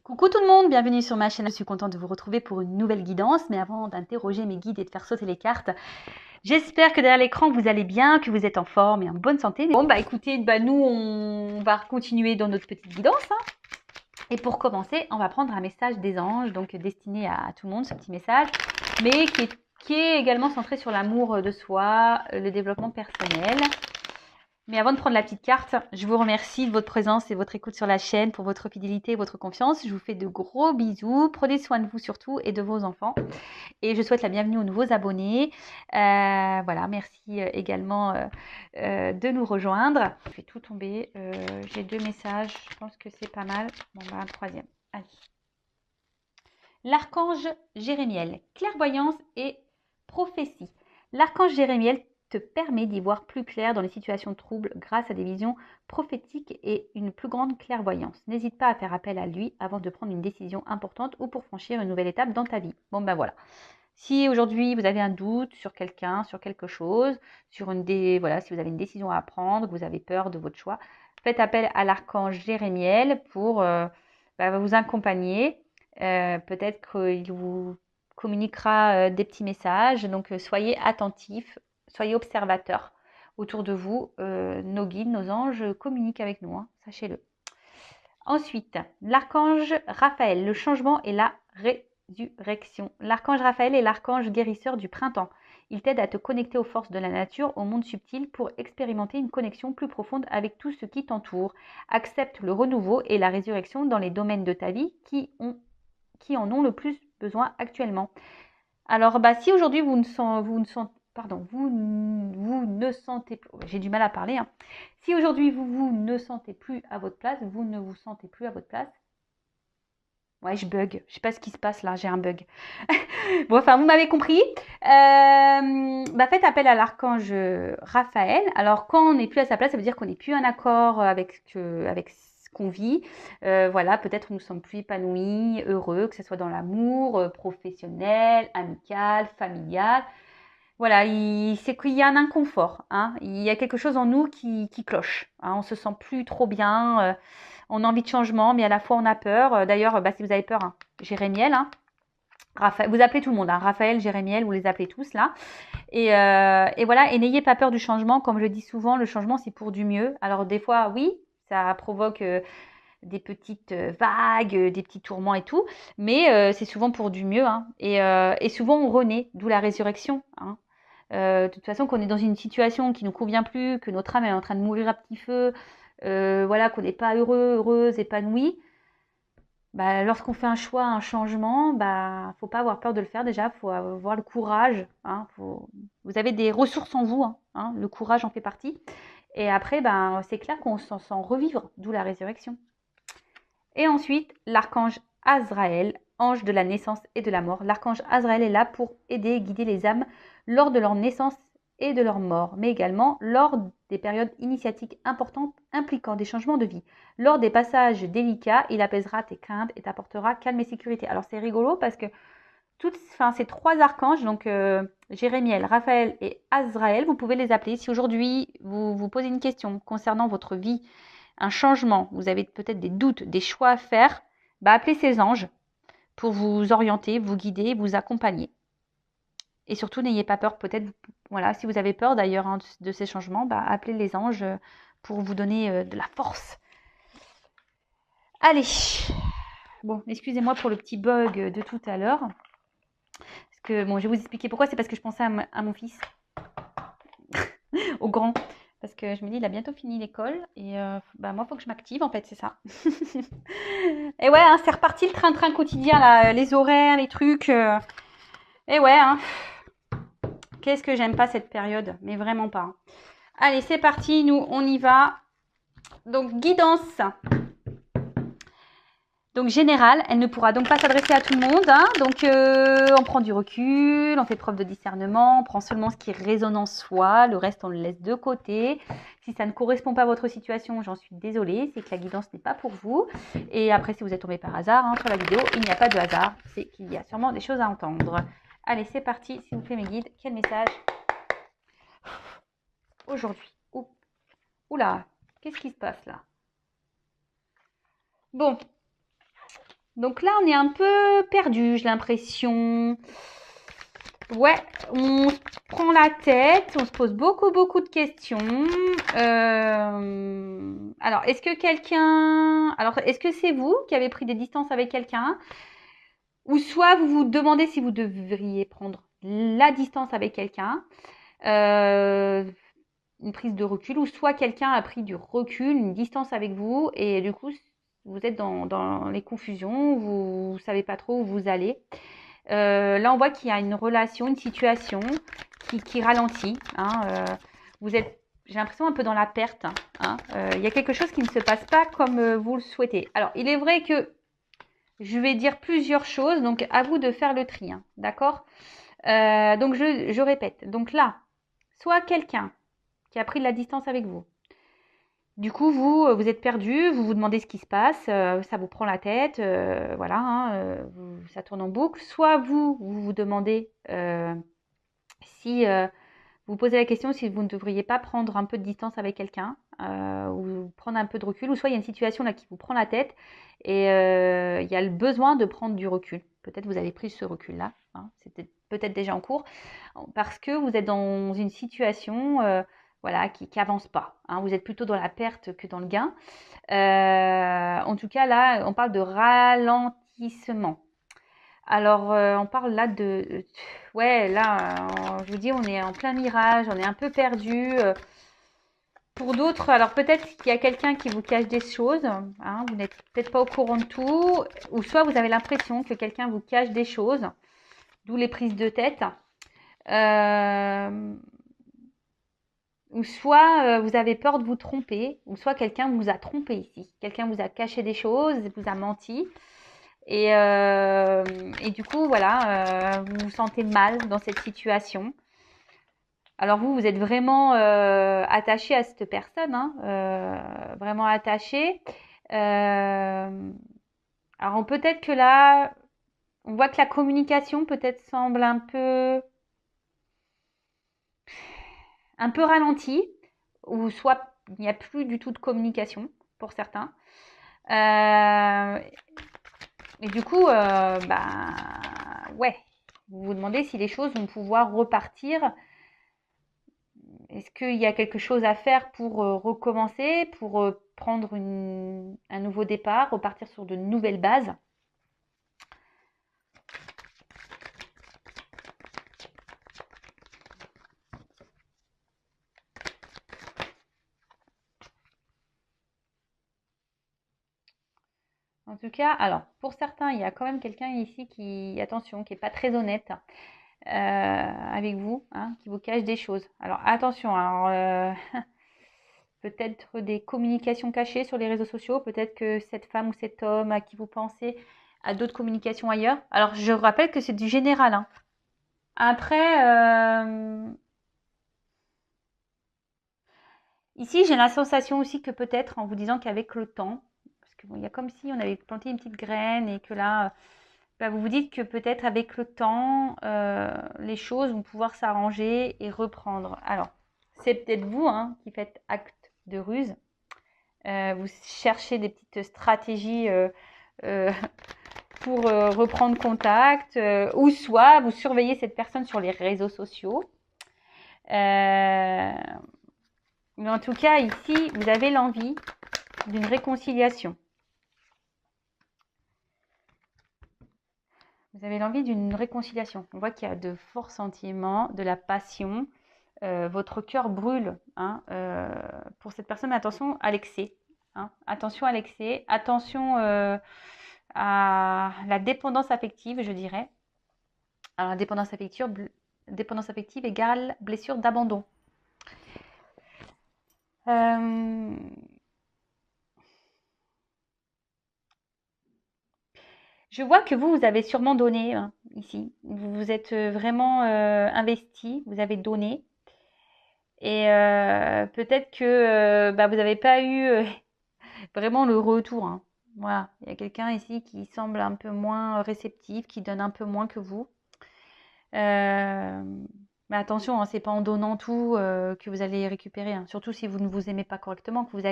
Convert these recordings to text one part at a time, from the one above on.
Coucou tout le monde, bienvenue sur ma chaîne. Je suis contente de vous retrouver pour une nouvelle guidance. Mais avant d'interroger mes guides et de faire sauter les cartes, j'espère que derrière l'écran vous allez bien, que vous êtes en forme et en bonne santé. Bon bah écoutez, nous on va continuer dans notre petite guidance. Et pour commencer, on va prendre un message des anges, donc destiné à tout le monde, ce petit message, mais qui est également centré sur l'amour de soi, le développement personnel. Mais avant de prendre la petite carte, je vous remercie de votre présence et votre écoute sur la chaîne, pour votre fidélité et votre confiance. Je vous fais de gros bisous. Prenez soin de vous surtout et de vos enfants. Et je souhaite la bienvenue aux nouveaux abonnés. Voilà, merci également de nous rejoindre. Je fais tout tomber. J'ai 2 messages. Je pense que c'est pas mal. Bon, bah, un troisième. Allez. L'archange Jérémiel, clairvoyance et prophétie. L'archange Jérémiel te permet d'y voir plus clair dans les situations troubles grâce à des visions prophétiques et une plus grande clairvoyance. N'hésite pas à faire appel à lui avant de prendre une décision importante ou pour franchir une nouvelle étape dans ta vie. Bon ben voilà. Si aujourd'hui vous avez un doute sur quelqu'un, sur quelque chose, voilà, si vous avez une décision à prendre, que vous avez peur de votre choix, faites appel à l'archange Jérémiel pour vous accompagner. Peut-être qu'il vous communiquera des petits messages. Donc soyez attentifs, soyez observateurs autour de vous. Nos guides, nos anges communiquent avec nous, hein, sachez-le. Ensuite, l'archange Raphaël, le changement et la résurrection. L'archange Raphaël est l'archange guérisseur du printemps. Il t'aide à te connecter aux forces de la nature, au monde subtil, pour expérimenter une connexion plus profonde avec tout ce qui t'entoure. Accepte le renouveau et la résurrection dans les domaines de ta vie qui en ont le plus besoin actuellement. Alors, si aujourd'hui vous ne sentez plus, j'ai du mal à parler, hein. Si aujourd'hui vous ne sentez plus à votre place, vous ne vous sentez plus à votre place. Ouais, je bug. Je sais pas ce qui se passe là, j'ai un bug. Bon, enfin, vous m'avez compris. Faites appel à l'archange Raphaël. Alors, quand on n'est plus à sa place, ça veut dire qu'on n'est plus en accord avec ce qu'on vit. Voilà, peut-être nous ne sommes plus épanouis, heureux, que ce soit dans l'amour, professionnel, amical, familial. Voilà, c'est qu'il y a un inconfort, hein. Il y a quelque chose en nous qui cloche, hein. On se sent plus trop bien, on a envie de changement, mais à la fois on a peur. D'ailleurs, si vous avez peur, hein, Jérémiel, hein, Raphaël, vous appelez tout le monde, hein, Raphaël, Jérémiel, vous les appelez tous là. Et voilà, et n'ayez pas peur du changement. Comme je le dis souvent, le changement c'est pour du mieux. Alors des fois, oui, ça provoque des petites vagues, des petits tourments et tout, mais c'est souvent pour du mieux, hein. Et souvent on renaît, d'où la résurrection, hein. De toute façon, qu'on est dans une situation qui ne nous convient plus, que notre âme est en train de mourir à petit feu, voilà, qu'on n'est pas heureux, heureuse, épanoui, lorsqu'on fait un choix, un changement, faut pas avoir peur de le faire déjà, faut avoir le courage, hein, vous avez des ressources en vous, hein, le courage en fait partie. Et après, c'est clair qu'on s'en sent revivre, d'où la résurrection. Et ensuite, l'archange Azraël, ange de la naissance et de la mort. L'archange Azraël est là pour aider et guider les âmes lors de leur naissance et de leur mort, mais également lors des périodes initiatiques importantes impliquant des changements de vie. Lors des passages délicats, il apaisera tes craintes et t'apportera calme et sécurité. Alors c'est rigolo parce que ces 3 archanges, donc Jérémiel, Raphaël et Azraël, vous pouvez les appeler. Si aujourd'hui vous vous posez une question concernant votre vie, un changement, vous avez peut-être des doutes, des choix à faire, appelez ces anges pour vous orienter, vous guider, vous accompagner. Et surtout, n'ayez pas peur, peut-être, voilà, si vous avez peur d'ailleurs, hein, de ces changements, appelez les anges pour vous donner de la force. Allez, bon, excusez-moi pour le petit bug de tout à l'heure. Parce que, bon, je vais vous expliquer pourquoi, c'est parce que je pensais à mon fils, au grand. Parce que je me dis, il a bientôt fini l'école et moi, il faut que je m'active, en fait, c'est ça. Et ouais, hein, c'est reparti le train-train quotidien, là, les horaires, les trucs. Et ouais, hein. Qu'est-ce que j'aime pas cette période, mais vraiment pas. Allez, c'est parti, nous, on y va. Donc, guidance. Donc, générale, elle ne pourra donc pas s'adresser à tout le monde, hein. Donc, on prend du recul, on fait preuve de discernement, on prend seulement ce qui résonne en soi, le reste, on le laisse de côté. Si ça ne correspond pas à votre situation, j'en suis désolée, c'est que la guidance n'est pas pour vous. Et après, si vous êtes tombé par hasard, hein, sur la vidéo, il n'y a pas de hasard, c'est qu'il y a sûrement des choses à entendre. Allez, c'est parti, s'il vous plaît, mes guides, quel message aujourd'hui? Oula, qu'est-ce qui se passe là? Bon. Donc là, on est un peu perdu, j'ai l'impression. Ouais, on se prend la tête, on se pose beaucoup de questions. Alors, est-ce que c'est vous qui avez pris des distances avec quelqu'un? Ou soit vous vous demandez si vous devriez prendre la distance avec quelqu'un, une prise de recul, ou soit quelqu'un a pris du recul, une distance avec vous, et du coup, vous êtes dans les confusions, vous ne savez pas trop où vous allez. Là, on voit qu'il y a une relation, une situation qui ralentit. Vous êtes, j'ai l'impression, un peu dans la perte. Il y a quelque chose qui ne se passe pas comme vous le souhaitez. Alors, il est vrai que je vais dire plusieurs choses, donc à vous de faire le tri, d'accord? Donc, je répète. Donc là, soit quelqu'un qui a pris de la distance avec vous. Du coup, vous êtes perdu, vous vous demandez ce qui se passe, ça vous prend la tête, voilà, ça tourne en boucle. Soit vous demandez si vous posez la question si vous ne devriez pas prendre un peu de distance avec quelqu'un ou prendre un peu de recul, ou soit il y a une situation là qui vous prend la tête et il y a le besoin de prendre du recul. Peut-être vous avez pris ce recul-là, c'était peut-être déjà en cours, parce que vous êtes dans une situation voilà, qui avance pas. Vous êtes plutôt dans la perte que dans le gain. En tout cas, là, on parle de ralentissement. Alors, on parle là ouais, là, je vous dis, on est en plein mirage, on est un peu perdu. Pour d'autres, alors peut-être qu'il y a quelqu'un qui vous cache des choses, vous n'êtes peut-être pas au courant de tout, ou soit vous avez l'impression que quelqu'un vous cache des choses, d'où les prises de tête. Ou soit vous avez peur de vous tromper, ou soit quelqu'un vous a trompé ici. Quelqu'un vous a caché des choses, vous a menti. Et du coup, voilà, vous vous sentez mal dans cette situation. Alors vous êtes vraiment attaché à cette personne, vraiment attaché. Alors peut-être que là, on voit que la communication peut-être semble un peu ralentie, ou soit il n'y a plus du tout de communication pour certains. Et du coup, ouais, vous vous demandez si les choses vont pouvoir repartir. Est-ce qu'il y a quelque chose à faire pour recommencer, pour prendre un nouveau départ, repartir sur de nouvelles bases? En tout cas, alors, pour certains, il y a quand même quelqu'un ici qui, attention, qui n'est pas très honnête avec vous, qui vous cache des choses. Alors, attention, peut-être des communications cachées sur les réseaux sociaux, peut-être que cette femme ou cet homme à qui vous pensez a d'autres communications ailleurs. Alors, je rappelle que c'est du général. Après, ici, j'ai la sensation aussi que peut-être en vous disant qu'avec le temps, parce que bon, il y a comme si on avait planté une petite graine et que là, vous vous dites que peut-être avec le temps, les choses vont pouvoir s'arranger et reprendre. Alors, c'est peut-être vous qui faites acte de ruse. Vous cherchez des petites stratégies pour reprendre contact, ou soit vous surveillez cette personne sur les réseaux sociaux. Mais en tout cas, ici, vous avez l'envie d'une réconciliation. Vous avez l'envie d'une réconciliation. On voit qu'il y a de forts sentiments, de la passion. Votre cœur brûle pour cette personne. Mais attention à l'excès. Attention à l'excès. Attention à la dépendance affective, je dirais. Alors, la dépendance affective égale blessure d'abandon. Je vois que vous avez sûrement donné ici. Vous vous êtes vraiment investi, vous avez donné. Et peut-être que vous n'avez pas eu vraiment le retour. Voilà, il y a quelqu'un ici qui semble un peu moins réceptif, qui donne un peu moins que vous. Mais attention, c'est pas en donnant tout que vous allez récupérer. Surtout si vous ne vous aimez pas correctement, que vous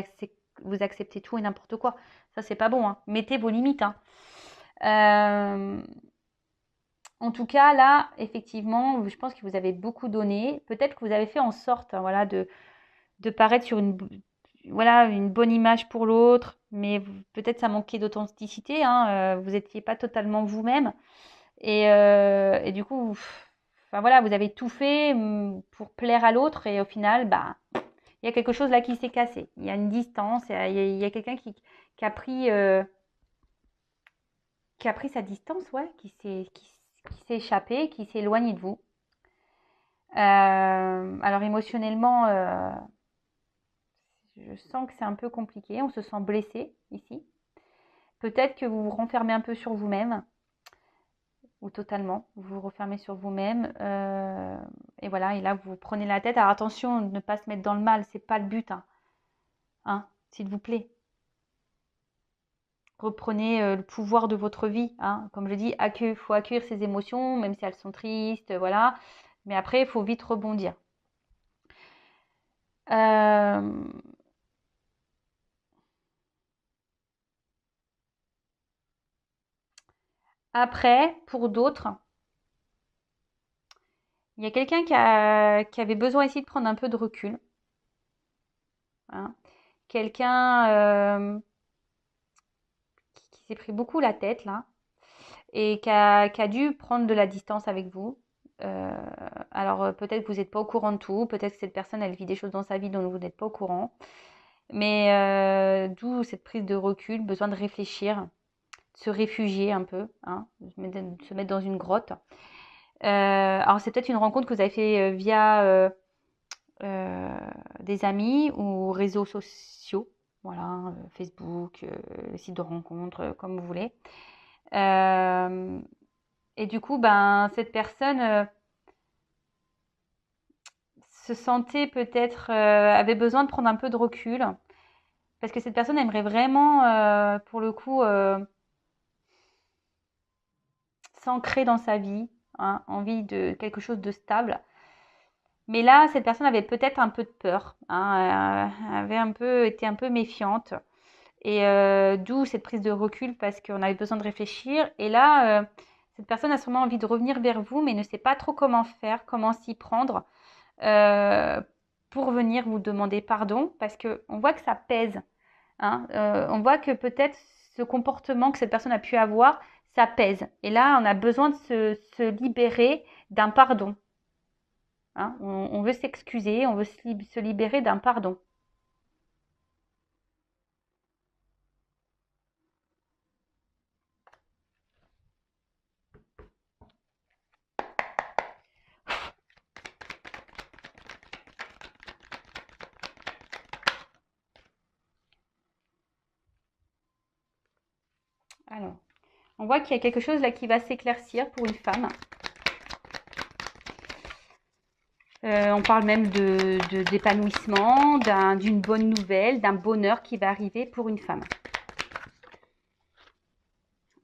acceptez tout et n'importe quoi. Ça, c'est pas bon. Mettez vos limites. Euh, En tout cas, là, effectivement, je pense que vous avez beaucoup donné. Peut-être que vous avez fait en sorte, hein, voilà, de paraître sur voilà, une bonne image pour l'autre, mais peut-être ça manquait d'authenticité, hein, vous n'étiez pas totalement vous-même. Et du coup, enfin voilà, vous avez tout fait pour plaire à l'autre et au final, bah, il y a quelque chose là qui s'est cassé. Il y a une distance, il y a quelqu'un qui a pris, qui a pris sa distance, ouais, qui s'est échappé, qui s'est éloigné de vous. Alors émotionnellement, je sens que c'est un peu compliqué. On se sent blessé ici. Peut-être que vous vous renfermez un peu sur vous-même, ou totalement, vous vous refermez sur vous-même. Et voilà, et là, vous prenez la tête. Alors attention, ne pas se mettre dans le mal, c'est pas le but, hein, hein, s'il vous plaît. Reprenez le pouvoir de votre vie, hein. Comme je dis, il faut accueillir ses émotions, même si elles sont tristes, voilà. Mais après, il faut vite rebondir. Euh, Après, pour d'autres, il y a quelqu'un qui avait besoin ici de prendre un peu de recul, hein. Quelqu'un qui s'est pris beaucoup la tête là et qui a dû prendre de la distance avec vous. Euh, alors peut-être que vous n'êtes pas au courant de tout, peut-être que cette personne elle vit des choses dans sa vie dont vous n'êtes pas au courant, mais d'où cette prise de recul, besoin de réfléchir, de se réfugier un peu, hein, se mettre dans une grotte. Alors c'est peut-être une rencontre que vous avez fait via euh, des amis ou réseaux sociaux, voilà, Facebook, site de rencontre, comme vous voulez. Euh, et du coup, ben, cette personne se sentait peut-être, avait besoin de prendre un peu de recul, parce que cette personne aimerait vraiment, pour le coup, s'ancrer dans sa vie, hein, envie de quelque chose de stable. Mais là, cette personne avait peut-être un peu de peur, hein, avait été un peu méfiante. Et d'où cette prise de recul parce qu'on avait besoin de réfléchir. Et là, cette personne a sûrement envie de revenir vers vous, mais ne sait pas trop comment faire, comment s'y prendre euh, pour venir vous demander pardon, parce qu'on voit que ça pèse, hein. On voit que peut-être ce comportement que cette personne a pu avoir, ça pèse. Et là, on a besoin de se libérer d'un pardon, hein. On veut s'excuser, on veut se libérer d'un pardon. Alors, on voit qu'il y a quelque chose là qui va s'éclaircir pour une femme. On parle même d'épanouissement, d'une bonne nouvelle, d'un bonheur qui va arriver pour une femme.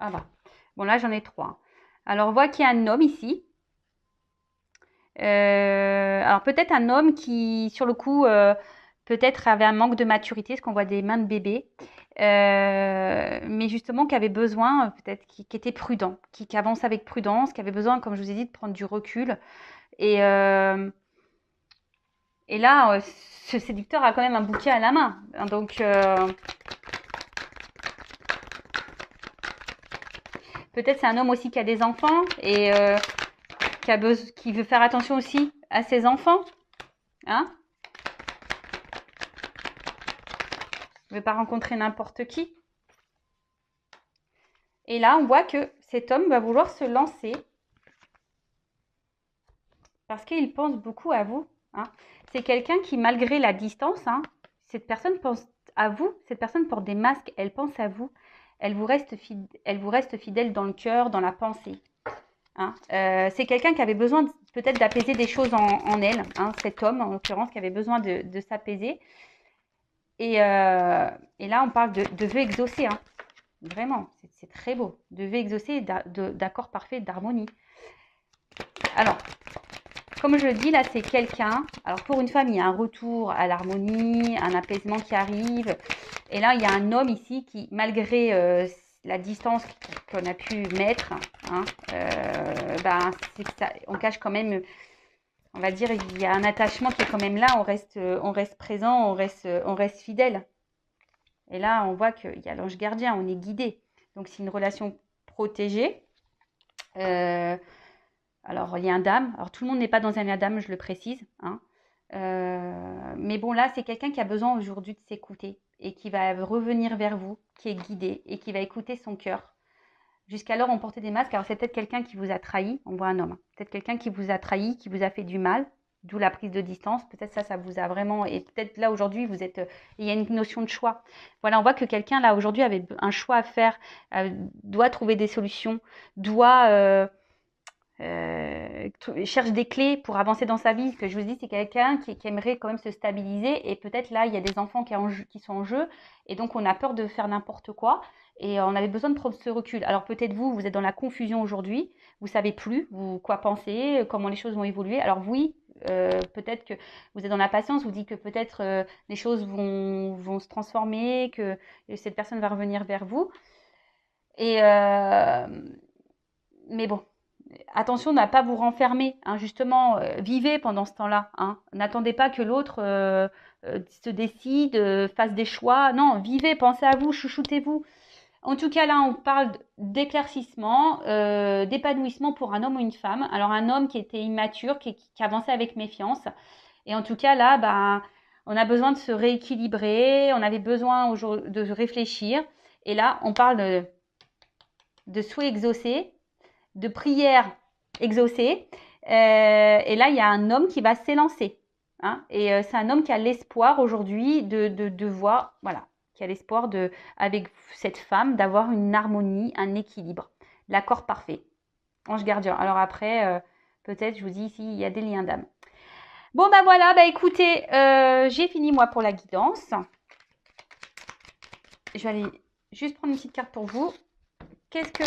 Ah bah. Bon là j'en ai trois. Alors on voit qu'il y a un homme ici. Alors peut-être un homme qui sur le coup peut-être avait un manque de maturité, parce qu'on voit des mains de bébé. Mais justement qui avait besoin, peut-être qui était prudent, qui avance avec prudence, qui avait besoin, comme je vous ai dit, de prendre du recul. Et, euh, et là, ce séducteur a quand même un bouquet à la main. Donc, peut-être c'est un homme aussi qui a des enfants et qui veut faire attention aussi à ses enfants. Hein? Il ne veut pas rencontrer n'importe qui. Et là, on voit que cet homme va vouloir se lancer parce qu'il pense beaucoup à vous. Hein. C'est quelqu'un qui, malgré la distance, hein, cette personne pense à vous. Cette personne porte des masques, elle pense à vous. Elle vous reste fidèle dans le cœur, dans la pensée. Hein. C'est quelqu'un qui avait besoin peut-être d'apaiser des choses en elle, hein, cet homme en l'occurrence qui avait besoin de s'apaiser. Et là, on parle de vœux exaucés, hein. Vraiment, c'est très beau. De vœux exaucés, d'accord parfait, d'harmonie. Alors, comme je le dis, là, c'est quelqu'un. Alors, pour une femme, il y a un retour à l'harmonie, un apaisement qui arrive. Et là, il y a un homme ici qui, malgré la distance qu'on a pu mettre, hein, c'est que ça, on cache quand même, on va dire, il y a un attachement qui est quand même là, on reste présent, on reste fidèle. Et là, on voit qu'il y a l'ange gardien, on est guidé. Donc, c'est une relation protégée. Alors, il y a un dame. Alors, tout le monde n'est pas dans un dame, je le précise. Hein. Mais bon, là, c'est quelqu'un qui a besoin aujourd'hui de s'écouter et qui va revenir vers vous, qui est guidé et qui va écouter son cœur. Jusqu'alors, on portait des masques. Alors, c'est peut-être quelqu'un qui vous a trahi. On voit un homme. Hein. Peut-être quelqu'un qui vous a trahi, qui vous a fait du mal. D'où la prise de distance. Peut-être ça vous a vraiment... Et peut-être là, aujourd'hui, vous êtes... il y a une notion de choix. Voilà, on voit que quelqu'un, là, aujourd'hui, avait un choix à faire, doit trouver des solutions, doit... cherche des clés pour avancer dans sa vie. Ce que je vous dis, c'est quelqu'un qui aimerait quand même se stabiliser. Et peut-être là, il y a des enfants qui sont en jeu. Et donc, on a peur de faire n'importe quoi. Et on avait besoin de prendre ce recul. Alors peut-être vous êtes dans la confusion aujourd'hui. Vous savez plus quoi penser, comment les choses vont évoluer. Alors oui, peut-être que vous êtes dans la patience. Vous dites que peut-être les choses vont se transformer, que cette personne va revenir vers vous. Et mais bon. Attention à ne pas vous renfermer, hein, justement, vivez pendant ce temps-là. Hein. N'attendez pas que l'autre se décide, fasse des choix. Non, vivez, pensez à vous, chouchoutez-vous. En tout cas, là, on parle d'éclaircissement, d'épanouissement pour un homme ou une femme. Alors, un homme qui était immature, qui avançait avec méfiance. Et en tout cas, là, on a besoin de se rééquilibrer, on avait besoin de réfléchir. Et là, on parle de souhaits exaucés, de prières exaucées. Et là, il y a un homme qui va s'élancer. Hein, et c'est un homme qui a l'espoir aujourd'hui de voir, voilà, qui a l'espoir avec cette femme, d'avoir une harmonie, un équilibre, l'accord parfait. Ange gardien. Alors après, peut-être, je vous dis ici, il y a des liens d'âme. Bon, voilà, écoutez, j'ai fini moi pour la guidance. Je vais aller juste prendre une petite carte pour vous. Qu'est-ce que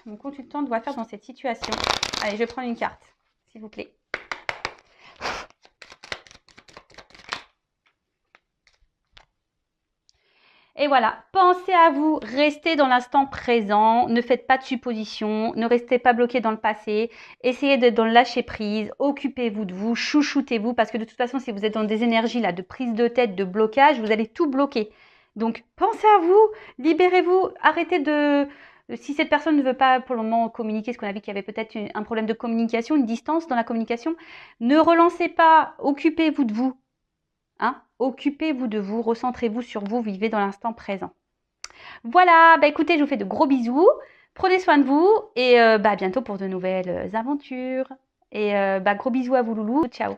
mon consultant doit faire dans cette situation? Allez, je vais prendre une carte, s'il vous plaît. Et voilà, pensez à vous, restez dans l'instant présent, ne faites pas de suppositions, ne restez pas bloqué dans le passé, essayez d'être dans le lâcher prise, occupez-vous de vous, chouchoutez-vous, parce que de toute façon, si vous êtes dans des énergies là de prise de tête, de blocage, vous allez tout bloquer. Donc, pensez à vous, libérez-vous, arrêtez de... Si cette personne ne veut pas pour le moment communiquer, ce qu'on a vu qu'il y avait peut-être un problème de communication, une distance dans la communication, ne relancez pas, occupez-vous de vous. Hein, occupez-vous de vous, recentrez-vous sur vous, vivez dans l'instant présent. Voilà, écoutez, je vous fais de gros bisous, prenez soin de vous et à bientôt pour de nouvelles aventures. Et gros bisous à vous loulous, ciao.